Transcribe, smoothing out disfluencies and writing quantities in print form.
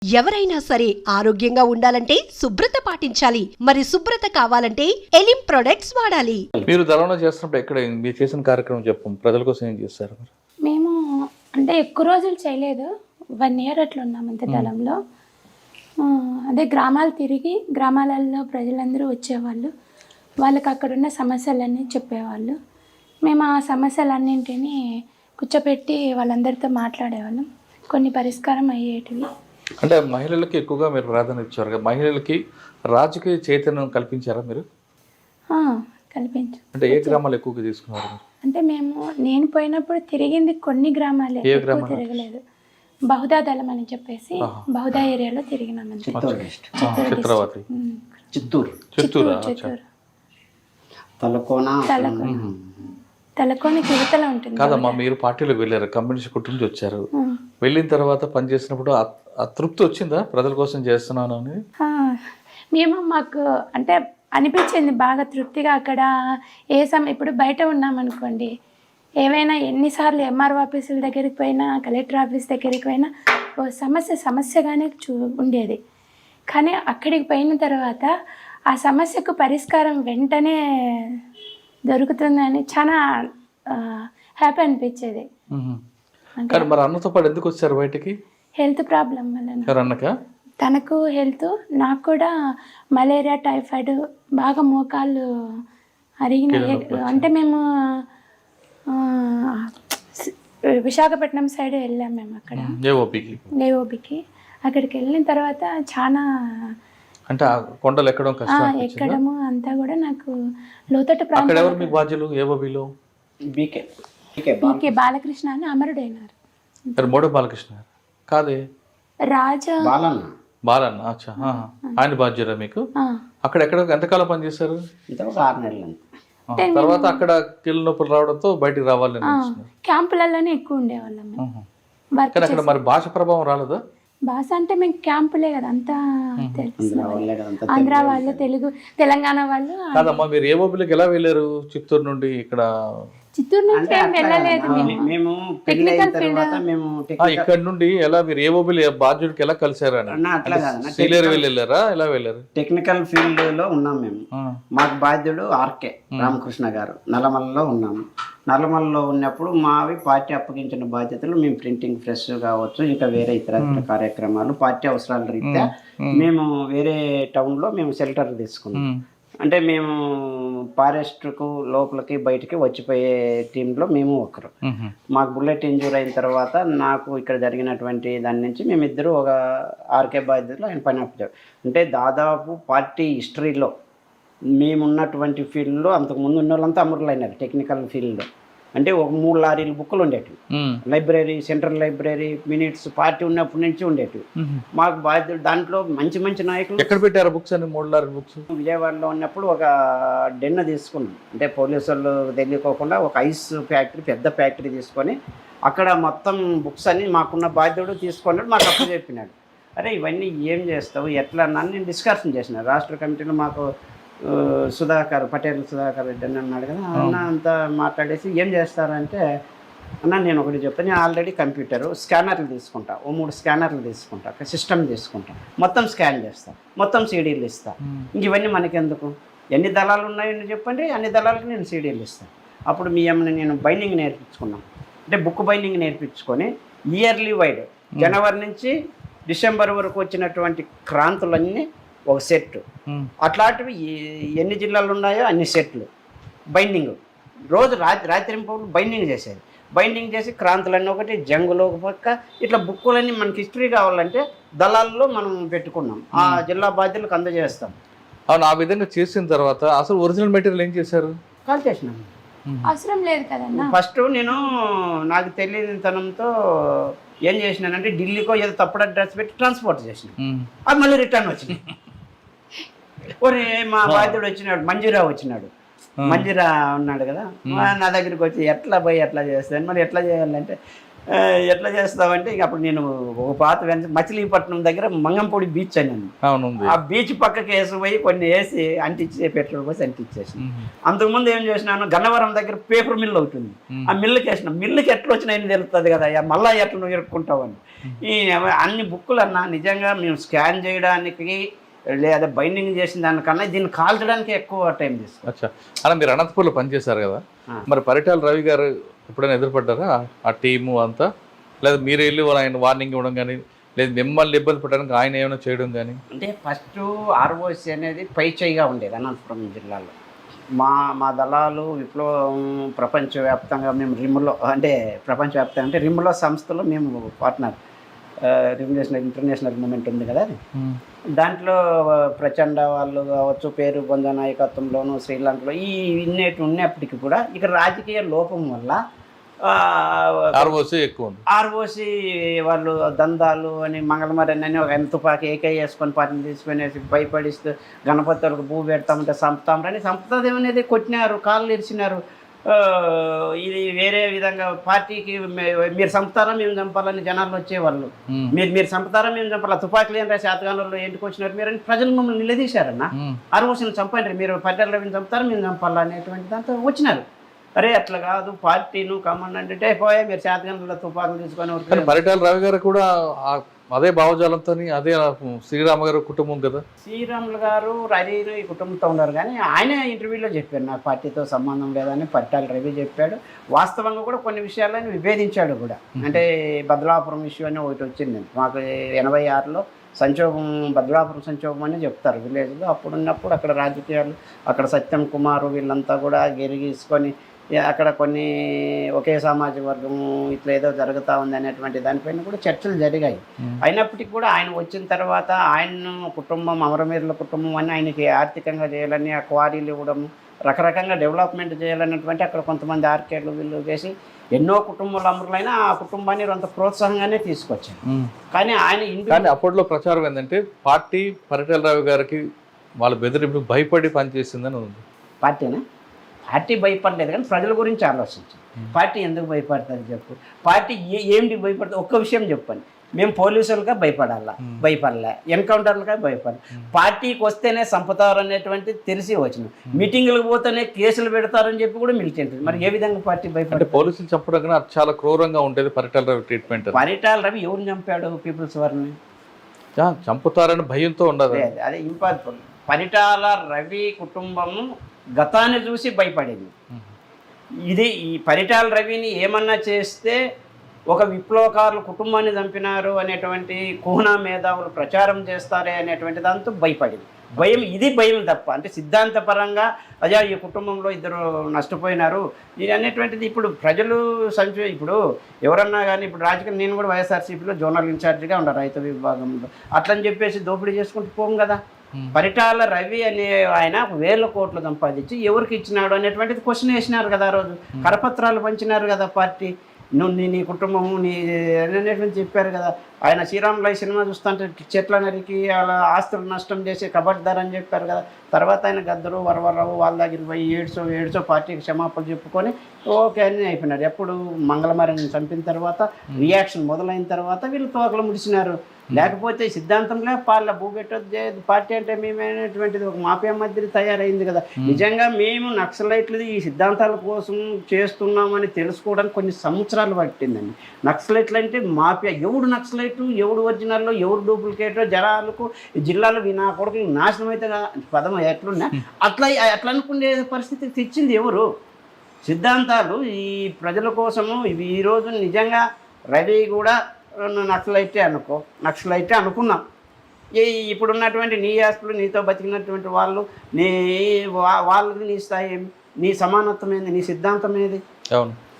ఎవరైనా సరే ఆరోగ్యంగా ఉండాలంటే శుభ్రత పాటించాలి. మరి శుభ్రత కావాలంటే ఎలిం ప్రొడక్ట్స్ వాడాలి. మీరు దళంలో చేస్తున్నప్పుడు ఎక్కడ మీరు చేసిన కార్యక్రమం చెప్పం ప్రజల కోసం ఏం చేస్తారు? మేము అంటే ఎక్కువ రోజులు చేయలేదు, 1 year అట్లా ఉన్నాం అంతే దళంలో. అదే గ్రామాలు తిరిగి గ్రామాలలో ప్రజలందరూ వచ్చేవాళ్ళు, వాళ్ళకి అక్కడున్న సమస్యలన్నీ చెప్పేవాళ్ళు. మేము ఆ సమస్యలన్నింటినీ కూర్చోపెట్టి వాళ్ళందరితో మాట్లాడేవాళ్ళం, కొన్ని పరిష్కారం అయ్యేటివి. అంటే మహిళలకి ఎక్కువగా మీరు ప్రాధాన్యత ఇచ్చారు కదా, మహిళలకి రాజకీయ చైతన్యం కల్పించారా మీరు? కల్పించు. అంటే ఏ గ్రామాలు ఎక్కువగా తీసుకున్నారు? అంటే నేను పోయినప్పుడు తిరిగింది కొన్ని గ్రామాలే, ఎక్కువ తిరగలేదు. బహుదా దళం అని చెప్పేసి బహుదా ఏరియాలో తిరిగినాం. చిత్రావతి, చిత్తూరు, తలకోనకి యువతల ఉంటుంది కాదమ్మా. మీరు పార్టీలోకి వెళ్ళారు, కమ్యూనిస్ట్ కుటుంబం నుంచి వచ్చారు. వెళ్ళిన తర్వాత పనిచేసినప్పుడు ఆ తృప్తి వచ్చిందా ప్రజల కోసం చేస్తున్నాను అని? మేము మాకు అంటే అనిపించింది బాగా తృప్తిగా. అక్కడ ఇప్పుడు బయట ఉన్నామనుకోండి, ఏవైనా ఎన్నిసార్లు ఎంఆర్ఓ ఆఫీసుల దగ్గరికి పోయినా, కలెక్టర్ ఆఫీస్ దగ్గరికి పోయినా ఓ సమస్యగానే ఉండేది. కానీ అక్కడికి పోయిన తర్వాత ఆ సమస్యకు పరిష్కారం వెంటనే దొరుకుతుందని చాలా హ్యాపీ అనిపించేది. కానీ మరి అన్నతో పాటు ఎందుకు వచ్చారు బయటికి? హెల్త్ ప్రాబ్లం వల్ల. తనకు హెల్త్, నాకు కూడా మలేరియా, టైఫాయిడ్, బాగా మోకాళ్ళు అరిగిన. అంటే మేము విశాఖపట్నం సైడ్ వెళ్ళాం మేము. అక్కడ ఏఓబికి అక్కడికి వెళ్ళిన తర్వాత చాలా అంటే కొండలు ఎక్కడము అంతా కూడా నాకు లోతట్టు ప్రాంతం. బాలకృష్ణ అని అమరుడైనారు. మూడో బాలకృష్ణ కాదే, రాజా బాలన్న. అచ్చా, ఆయన బాధ్యత మీకు. అక్కడ ఎంతకాలం పనిచేశారు? 6 నెలలు. తర్వాత అక్కడ కీళ్ళ నొప్పులు రావడంతో బయటికి రావాలని క్యాంపులలోనే ఎక్కువ ఉండేవాళ్ళం. కానీ అక్కడ మరి భాష ప్రభావం రాలేదా? భాష అంటే మేము క్యాంపులే కదా, అంతా తెలుసు. ఆంధ్ర వాళ్ళు, తెలుగు, తెలంగాణ వాళ్ళు. కాదమ్మా, మీరు ఏఓబిలోకి ఎలా వెళ్ళారు చిత్తూరు నుండి? ఇక్కడ చిత్తూరు నుంచి వెళ్ళలేదు మేము. ఇక్కడ నుండి ఎలా మీరు ఏఓబిలో బాధ్యుడికి ఎలా కలిసారు? వెళ్ళారా? ఎలా వెళ్ళారు? టెక్నికల్ ఫీల్డ్ లో ఉన్నాం మేము. మాకు బాధ్యుడు ఆర్కే రామకృష్ణ గారు. నల్లమలలో ఉన్నాము. నల్లమలలో ఉన్నప్పుడు మావి పార్టీ అప్పగించిన బాధ్యతలు, మేము ప్రింటింగ్ ప్రెస్ కావచ్చు, ఇంకా వేరే ఇతర కార్యక్రమాలు పార్టీ అవసరాల రీత్యా మేము వేరే టౌన్ లో మేము షెల్టర్ తీసుకున్నాం. అంటే మేము ఫారెస్ట్కు లోపలికి బయటికి వచ్చిపోయే టీంలో మేము ఒకరు. మాకు బుల్లెట్ ఇంజూర్ అయిన తర్వాత నాకు ఇక్కడ జరిగినటువంటి దాని నుంచి మేమిద్దరు ఒక ఆర్కే బాధ్యతలు ఆయన పని అప్పారు. అంటే దాదాపు పార్టీ హిస్టరీలో మేమున్నటువంటి ఫీల్డ్లో అంతకుముందు ఉన్న వాళ్ళంతా అమరులైనారు టెక్నికల్ ఫీల్డ్లో. అంటే ఒక 3 లారీలు బుక్కులు ఉండేటివి. Library, central library, minutes party ఉన్నప్పటి నుంచి ఉండేటివి. మాకు బాధ్యత దాంట్లో మంచి నాయకులు. ఎక్కడ పెట్టారు బుక్స్ అని? 3 లారీ బుక్స్ విజయవాడలో ఉన్నప్పుడు ఒక డెన్న తీసుకున్నాం. అంటే పోలీసు వాళ్ళు తెలియకోకుండా ఒక ఐస్ ఫ్యాక్టరీ, పెద్ద ఫ్యాక్టరీ తీసుకొని అక్కడ మొత్తం బుక్స్ అన్ని మాకున్న బాధ్యుడు తీసుకున్నాడు. మాకు అప్పు చెప్పినాడు, అరే ఇవన్నీ ఏం చేస్తావు ఎట్లా అన్నా నేను డిస్కషన్ చేసిన. రాష్ట్ర కమిటీలో మాకు పటేల్ సుధాకర్ రెడ్డి అని అన్నాడు కదా, అన్న అంతా మాట్లాడేసి ఏం చేస్తారంటే, అన్న నేను ఒకటి చెప్తాను, నేను ఆల్రెడీ కంప్యూటరు స్కానర్లు తీసుకుంటా, 3 స్కానర్లు తీసుకుంటా, సిస్టమ్ తీసుకుంటా, మొత్తం స్కాన్ చేస్తా, మొత్తం సీడీలు ఇస్తా. ఇంక ఇవన్నీ మనకెందుకు, ఎన్ని దళాలు ఉన్నాయని చెప్పండి, అన్ని దళాలకు నేను సీడీలు ఇస్తాను. అప్పుడు మీ అమ్మని నేను బైండింగ్ నేర్పించుకున్నాం. అంటే బుక్ బైండింగ్ నేర్పించుకొని ఇయర్లీ వైడ్ జనవరి నుంచి డిసెంబర్ వరకు వచ్చినటువంటి క్రాంతులన్నీ ఒక సెట్, అట్లాంటివి ఎన్ని జిల్లాలు ఉన్నాయో అన్ని సెట్లు బైండింగ్. రోజు రాత్రి బైండింగ్ చేసేది. బైండింగ్ చేసి క్రాంతులన్నీ ఒకటి, జంగులో ఒక పక్క, ఇట్లా బుక్కులన్నీ మనకి హిస్టరీ కావాలంటే దళాల్లో మనం పెట్టుకున్నాం. ఆ జిల్లా బాధ్యులకు అందజేస్తాం. అవును, ఆ విధంగా చేసిన తర్వాత అసలు ఒరిజినల్ మెటీరియల్ ఏం చేశారు? కాల్ చేసినాం. అవసరం లేదు కదన్నా. ఫస్ట్ నేను నాకు తెలియనితనంతో ఏం చేసినానంటే ఢిల్లీకో ఏదో తప్పుడు అడ్రస్ పెట్టి ట్రాన్స్పోర్ట్ చేసినాం. అది మళ్ళీ రిటర్న్ వచ్చినాయి. ఒరే మా బాధ్యుడు వచ్చినాడు, మంజీరా వచ్చినాడు, మంజీరా ఉన్నాడు కదా, నా దగ్గరికి వచ్చి ఎట్లా పోయి ఎట్లా చేస్తాను, మరి ఎట్లా చేయాలంటే ఎట్లా చేస్తామంటే ఇక అప్పుడు నేను ఒక పాత మచిలీపట్నం దగ్గర మంగంపూడి బీచ్ అని ఉంది. అవును ఉంది. ఆ బీచ్ పక్కకి వేసిపోయి కొన్ని వేసి అంటించే పెట్రోల్ పోసి అంటించేసి అంతకుముందు ఏం చేసినాను, గన్నవరం దగ్గర పేపర్ మిల్ అవుతుంది, ఆ మిల్లుకి వేసిన. మిల్లుకి ఎట్లా వచ్చినాయని తెలుస్తుంది కదా, మళ్ళీ ఎట్లా నువ్వు ఇరుక్కుంటావని. ఈ అన్ని బుక్కులు అన్నా నిజంగా మేము స్కాన్ చేయడానికి లేదా బైండింగ్ చేసిన దానికన్నా దీన్ని కాల్చడానికి ఎక్కువ టైం తీసుకుంటాం. అచ్చా, అలా మీరు అనంతపూర్లో పనిచేశారు కదా, మరి పరిటాల రవి గారు ఎప్పుడైనా ఎదురుపడ్డారా ఆ టీము అంతా? లేదా మీరు వెళ్ళి ఆయన వార్నింగ్ ఇవ్వడం కానీ, లేదు మిమ్మల్ని ఇబ్బంది పెట్టడానికి ఆయన ఏమైనా చేయడం కానీ? అంటే ఫస్ట్ ఆర్ఓసి అనేది పై చేయిగా ఉండేది అనంతపురం జిల్లాలో. మా దళాలు విప్లవం ప్రపంచవ్యాప్తంగా మేము రిమ్లో, అంటే ప్రపంచవ్యాప్తంగా అంటే రిమ్లో సంస్థలో మేము పార్ట్నర్. రిమ్నేషనల్ ఇంటర్నేషనల్ మూమెంట్ ఉంది కదా, అది దాంట్లో ప్రచండ వాళ్ళు కావచ్చు, పేరు బొంద నాయకత్వంలోను శ్రీలంకలో ఈ ఇన్నేటి ఉన్నప్పటికీ కూడా ఇక రాజకీయ లోపం వల్ల ఆర్ఓసి ఎక్కువ ఉంది. ఆర్ఓసి వాళ్ళు దందాలు అని మంగళమరని అని ఒక తుపాకి ఏకై వేసుకొని పార్టీని తీసుకునేసి భయపడిస్తూ గణపతి వాళ్ళకి భూ పెడతామంటే సంపుతామని సంపుతాదేమనేది కొట్టినారు, కాళ్ళు ఇరిచినారు. ఇది వేరే విధంగా పార్టీకి మీరు చంపుతారా మేము చంపాలని జనాలు వచ్చేవాళ్ళు. మీరు చంపుతారా మేము చంపాలా, తుపాకులు ఏం రాసి శాతగానంలో ఎందుకు వచ్చినారు మీరు అని ప్రజలు మమ్మల్ని నిలదీశారన్న. ఆర్ఓసిని చంపండి, మీరు పరిటాల రవిని చంపుతారా మేము చంపాలా అనేటువంటి దాంతో వచ్చినారు. అరే అట్లా కాదు, పార్టీను కమాండ్ అంటే పోయా మీరు శాతగానంలో తుపాకులు తీసుకొని. పరిటాల రవి గారు కూడా అదే భావజాలంతో, అదే శ్రీరామ గారు కుటుంబం కదా. శ్రీరాములు గారు రవిను ఈ కుటుంబంతో ఉన్నారు, కానీ ఆయన ఇంటర్వ్యూలో చెప్పారు నాకు పార్టీతో సంబంధం లేదని పరిటాల రవి చెప్పాడు. వాస్తవంగా కూడా కొన్ని విషయాలను విభేదించాడు కూడా. అంటే బదలాపురం ఇష్యూ అని ఒకటి వచ్చింది మాకు 86లో సంక్షోభం, బదలాపురం సంక్షోభం అని చెప్తారు విలేజ్లో. అప్పుడున్నప్పుడు అక్కడ రాజకీయాలు, అక్కడ సత్యం కుమారు వీళ్ళంతా కూడా గెరిగీసుకొని అక్కడ కొన్ని ఒకే సామాజిక వర్గము ఇట్లా ఏదో జరుగుతూ ఉంది అనేటువంటి దానిపైన కూడా చర్చలు జరిగాయి. అయినప్పటికీ కూడా ఆయన వచ్చిన తర్వాత ఆయన కుటుంబం అమరవీరుల కుటుంబం అని ఆయనకి ఆర్థికంగా చేయాలని, ఆ క్వారీలు ఇవ్వడము, రకరకంగా డెవలప్మెంట్ చేయాలన్నటువంటి అక్కడ కొంతమంది ఆర్కేడ్లు వీళ్ళు చేసి ఎన్నో కుటుంబాల అమరులైనా ఆ కుటుంబాన్ని కొంత ప్రోత్సాహంగానే తీసుకొచ్చారు. కానీ ఆయన అప్పట్లో ప్రచారం ఏంటంటే పార్టీ పరిటాల రావు గారికి వాళ్ళ బెదిరింపు భయపడి పనిచేసిందని ఉంది. పార్టీ భయపడలేదు, కానీ ప్రజల గురించి ఆలోచించాం. పార్టీ ఎందుకు భయపడుతుంది చెప్పు, పార్టీ ఏంటి భయపడుతుంది? ఒక్క విషయం చెప్పండి, మేము పోలీసులుగా భయపడలే, ఎన్కౌంటర్లుగా భయపడాలి. పార్టీకి వస్తేనే చంపుతారు అనేటువంటి తెలిసి వచ్చిన, మీటింగులకు పోతేనే కేసులు పెడతారని చెప్పి కూడా మిలిటెంట్. మరి ఏ విధంగా పార్టీ భయపడే? పోలీసులు చంపడం కన్నా చాలా క్రూరంగా ఉండేది పరిటాల రవి ట్రీట్మెంట్. పరిటాల రవి ఎవరిని చంపాడు? పీపుల్స్ వారిని చంపుతారని భయంతో ఉండదు. అదే ఇంపార్టెంట్. పరిటాల రవి కుటుంబము గతాన్ని చూసి భయపడింది. ఇది ఈ పరిటాల రవిని ఏమన్నా చేస్తే ఒక విప్లవకారులు కుటుంబాన్ని చంపినారు అనేటువంటి కుహనా మేధావులు ప్రచారం చేస్తారే అనేటువంటి దాంతో భయపడింది. భయం తప్ప, అంటే సిద్ధాంతపరంగా అజా ఈ కుటుంబంలో ఇద్దరు నష్టపోయినారు ఇది అనేటువంటిది ఇప్పుడు ప్రజలు ఇప్పుడు ఎవరన్నా కానీ ఇప్పుడు రాజకీయ, నేను కూడా వైఎస్ఆర్సీపీలో జోనల్ ఇన్ఛార్జిగా ఉన్నా రైతు విభాగంలో, అట్లని చెప్పేసి దోపిడీ చేసుకుంటూ పోం కదా. పరిటాల రవి అనే ఆయన 1000 కోట్లు సంపాదించి ఎవరికి ఇచ్చినాడు అనేటువంటిది క్వశ్చన్ వేసినారు కదా. ఆ రోజు కరపత్రాలు పంచినారు కదా పార్టీ, నీ కుటుంబము నీ అనేటువంటి చెప్పారు కదా. ఆయన శ్రీరాములు సినిమా చూస్తుంటే చెట్ల నరికి అలా ఆస్తులు నష్టం చేసి కబడ్దార్ అని చెప్పారు కదా. తర్వాత ఆయన గద్దరు వరవరరావు వాళ్ళ దగ్గర పోయి ఏడ్చో పార్టీకి క్షమాపణ చెప్పుకొని ఓకే అని అయిపోయినారు. ఎప్పుడు మంగళమారిని చంపిన తర్వాత రియాక్షన్ మొదలైన తర్వాత వీళ్ళు తోకలు ముడిచినారు. లేకపోతే సిద్ధాంతంలో భూపెట్టొద్దు పార్టీ అంటే మేమనేటువంటిది ఒక మాఫియా మధ్య తయారైంది కదా. నిజంగా మేము నక్సలైట్లు ఈ సిద్ధాంతాల కోసం చేస్తున్నామని తెలుసుకోవడానికి కొన్ని సంవత్సరాలు పట్టిందండి. నక్సలైట్లు అంటే మాఫియా, ఎవడు నక్సలైట్ ఎవడు ఒరిజినల్లో ఎవరు డూప్లికేటో జనాలకు జిల్లాలో నా కొడుకులు నాశనం అయితే పదం ఎట్లున్నా అట్లా అనుకునే పరిస్థితి తెచ్చింది ఎవరు? సిద్ధాంతాలు ఈ ప్రజల కోసము. ఇవి ఈరోజు నిజంగా రవి కూడా నక్సలైటే అనుకున్నాం. ఇప్పుడున్నటువంటి నీ ఆస్తులు, నీతో బతికినటువంటి వాళ్ళు, వాళ్ళకి నీ స్థాయి, నీ సమానత్వం ఏంది, నీ సిద్ధాంతం ఏది?